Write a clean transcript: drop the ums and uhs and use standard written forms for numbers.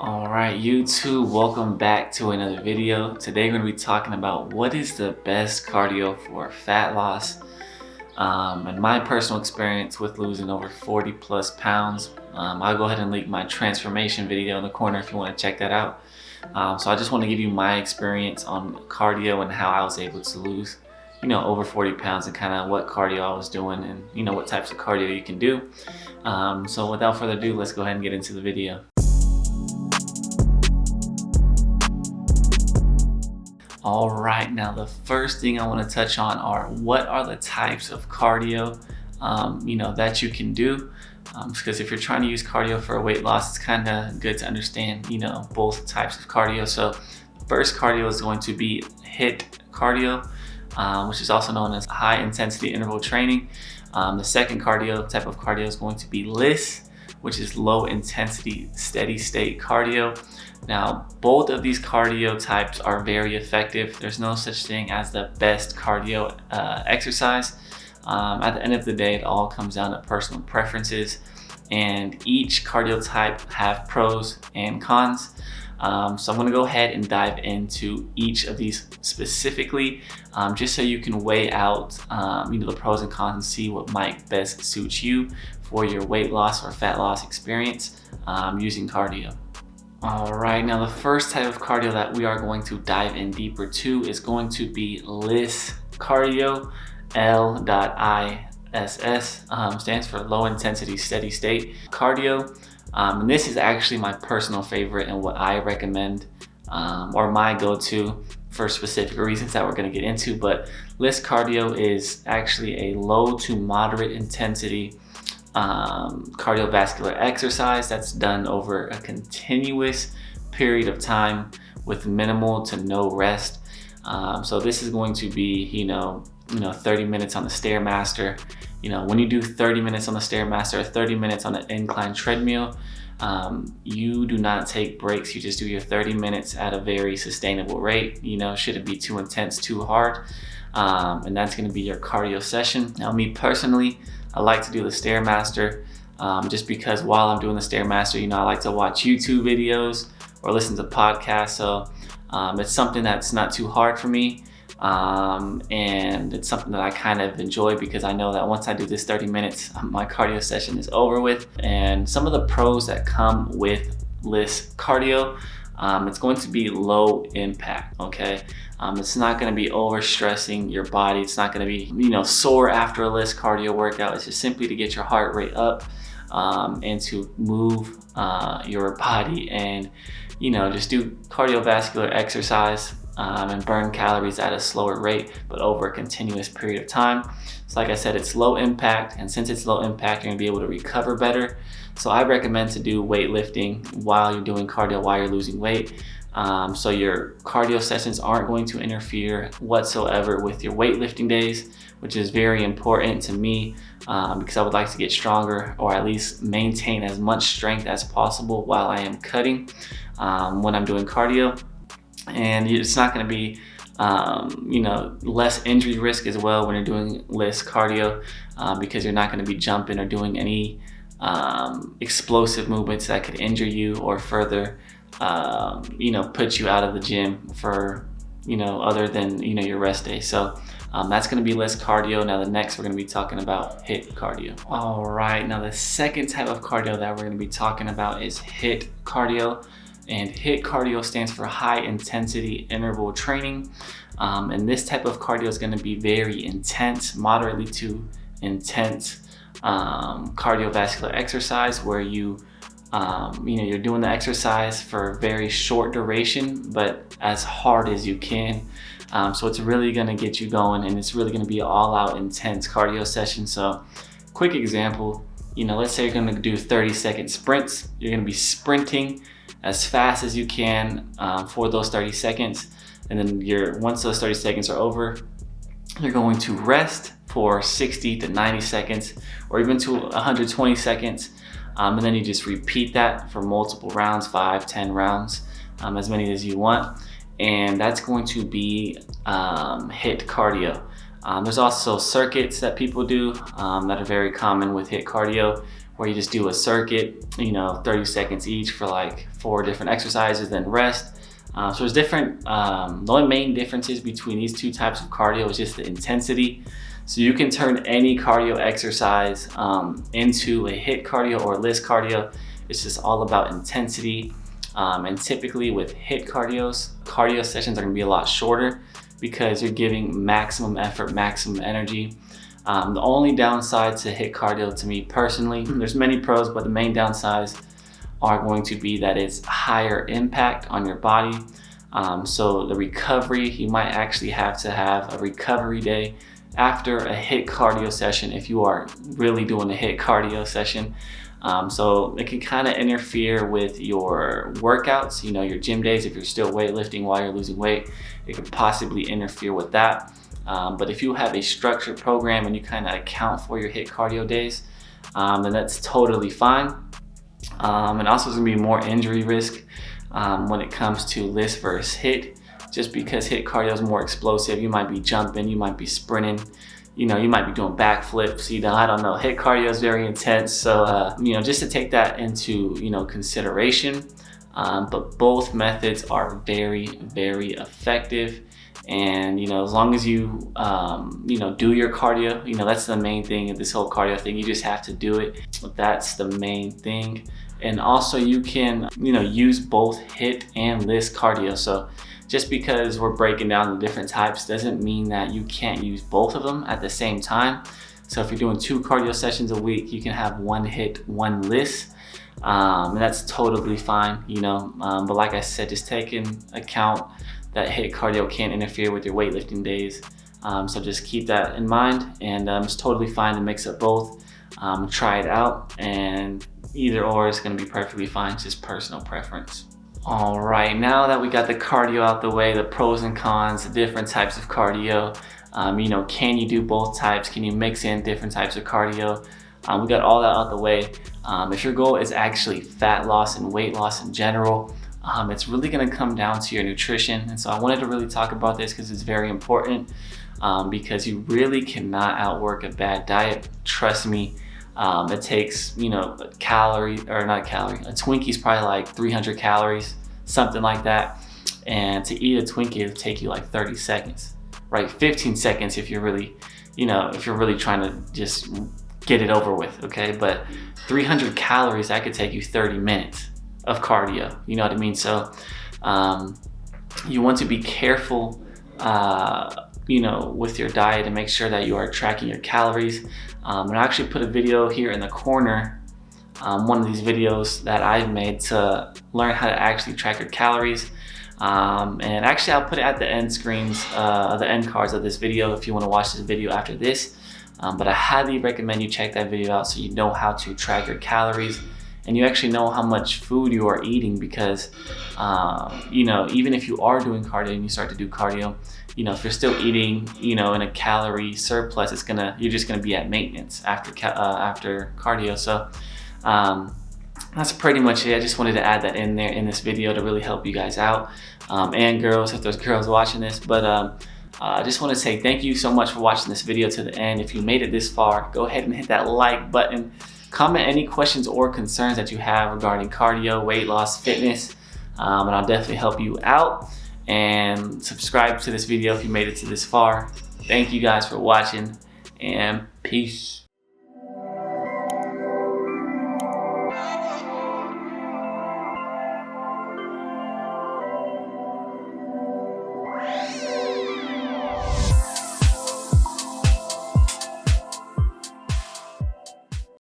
Alright, YouTube, welcome back to another video. Today we're going to be talking about what is the best cardio for fat loss. And my personal experience with losing over 40 plus pounds. I'll go ahead and link my transformation video in the corner if you want to check that out. So I just want to give you my experience on cardio and how I was able to lose over 40 pounds and kind of what cardio I was doing and what types of cardio you can do. So without further ado, let's go ahead and get into the video. All right, now the first thing I want to touch on are what are the types of cardio that you can do, because if you're trying to use cardio for weight loss, it's kind of good to understand both types of cardio. So first cardio is going to be HIIT cardio, which is also known as high intensity interval training. The second type of cardio is going to be LISS, which is low intensity steady state cardio. Now, both of these cardio types are very effective. There's no such thing as the best cardio exercise. At the end of the day, it all comes down to personal preferences, and each cardio type have pros and cons. So I'm gonna go ahead and dive into each of these specifically, just so you can weigh out the pros and cons and see what might best suit you for your weight loss or fat loss experience using cardio. All right, now the first type of cardio that we are going to dive in deeper to is going to be LISS cardio. LISS stands for low intensity steady state cardio. And this is actually my personal favorite and what I recommend, or my go-to for specific reasons that we're going to get into. But LISS cardio is actually a low to moderate intensity cardiovascular exercise that's done over a continuous period of time with minimal to no rest. So this is going to be 30 minutes on the Stairmaster. When you do 30 minutes on the Stairmaster or 30 minutes on an incline treadmill, you do not take breaks. You just do your 30 minutes at a very sustainable rate. Shouldn't be too intense, too hard. And that's going to be your cardio session. Now, me personally, I like to do the Stairmaster just because while I'm doing the Stairmaster, I like to watch YouTube videos or listen to podcasts. So it's something that's not too hard for me. And it's something that I kind of enjoy because I know that once I do this 30 minutes, my cardio session is over with. And some of the pros that come with LISS cardio, it's going to be low impact, okay? It's not going to be overstressing your body. It's not going to be, sore after a LISS cardio workout. It's just simply to get your heart rate up and to move your body and, just do cardiovascular exercise and burn calories at a slower rate, but over a continuous period of time. So like I said, it's low impact, and since it's low impact, you're gonna be able to recover better. So I recommend to do weightlifting while you're doing cardio, while you're losing weight. So your cardio sessions aren't going to interfere whatsoever with your weightlifting days, which is very important to me because I would like to get stronger, or at least maintain as much strength as possible while I am cutting when I'm doing cardio. And it's not going to be less injury risk as well when you're doing LISS cardio, because you're not going to be jumping or doing any explosive movements that could injure you or further put you out of the gym for other than your rest day. So that's going to be LISS cardio. Now the next we're going to be talking about HIIT cardio. All right, now the second type of cardio that we're going to be talking about is HIIT cardio. And HIIT cardio stands for high intensity interval training. And this type of cardio is going to be very intense, moderately to intense cardiovascular exercise where you're doing the exercise for a very short duration, but as hard as you can. So it's really going to get you going, and it's really going to be an all-out intense cardio session. So quick example, let's say you're going to do 30-second sprints. You're going to be sprinting as fast as you can for those 30 seconds. And then once those 30 seconds are over, you're going to rest for 60 to 90 seconds or even to 120 seconds. And then you just repeat that for multiple rounds, 5, 10 rounds, as many as you want. And that's going to be HIIT cardio. There's also circuits that people do that are very common with HIIT cardio, where you just do a circuit, 30 seconds each for like 4 different exercises, then rest. So there's different, the only main differences between these 2 types of cardio is just the intensity. So you can turn any cardio exercise into a HIIT cardio or LISS cardio. It's just all about intensity. And typically with HIIT cardio sessions are gonna be a lot shorter because you're giving maximum effort, maximum energy. The only downside to HIIT cardio to me personally, there's many pros, but the main downsides are going to be that it's higher impact on your body. So the recovery, you might actually have to have a recovery day after a HIIT cardio session if you are really doing a HIIT cardio session. So it can kind of interfere with your workouts, your gym days. If you're still weightlifting while you're losing weight, it could possibly interfere with that. But if you have a structured program and you kind of account for your HIIT cardio days, then that's totally fine. And also there's gonna be more injury risk when it comes to LISS versus HIIT, just because HIIT cardio is more explosive. You might be jumping, you might be sprinting, you might be doing backflips, I don't know. HIIT cardio is very intense. So, just to take that into, consideration. But both methods are very, very effective. And, as long as you, do your cardio, that's the main thing of this whole cardio thing. You just have to do it. That's the main thing. And also you can, use both HIIT and LISS cardio. So just because we're breaking down the different types doesn't mean that you can't use both of them at the same time. So if you're doing 2 cardio sessions a week, you can have 1 HIIT, 1 LISS. And that's totally fine, but like I said, just take into account that HIIT cardio can interfere with your weightlifting days. So just keep that in mind, and it's totally fine to mix up both. Try it out, and either or is gonna be perfectly fine. It's just personal preference. All right, now that we got the cardio out the way, the pros and cons, the different types of cardio, can you do both types? Can you mix in different types of cardio? We got all that out the way. If your goal is actually fat loss and weight loss in general, it's really gonna come down to your nutrition. And so I wanted to really talk about this because it's very important, because you really cannot outwork a bad diet. Trust me. It takes, a Twinkie's probably like 300 calories, something like that. And to eat a Twinkie, it'll take you like 30 seconds, right? 15 seconds if you're really, trying to just get it over with, okay? But 300 calories, that could take you 30 minutes of cardio, you know what I mean? So you want to be careful, with your diet and make sure that you are tracking your calories. And I actually put a video here in the corner, one of these videos that I've made to learn how to actually track your calories. And actually I'll put it at the end screens, the end cards of this video if you want to watch this video after this. But I highly recommend you check that video out so you know how to track your calories and you actually know how much food you are eating, because even if you are doing cardio and you start to do cardio, if you're still eating in a calorie surplus, you're just gonna be at maintenance after cardio. So that's pretty much it. I just wanted to add that in there in this video to really help you guys out, and girls, if there's girls watching this. But I just want to say thank you so much for watching this video to the end. If you made it this far, go ahead and hit that like button. Comment any questions or concerns that you have regarding cardio, weight loss, fitness, and I'll definitely help you out. And subscribe to this video if you made it to this far. Thank you guys for watching, and peace.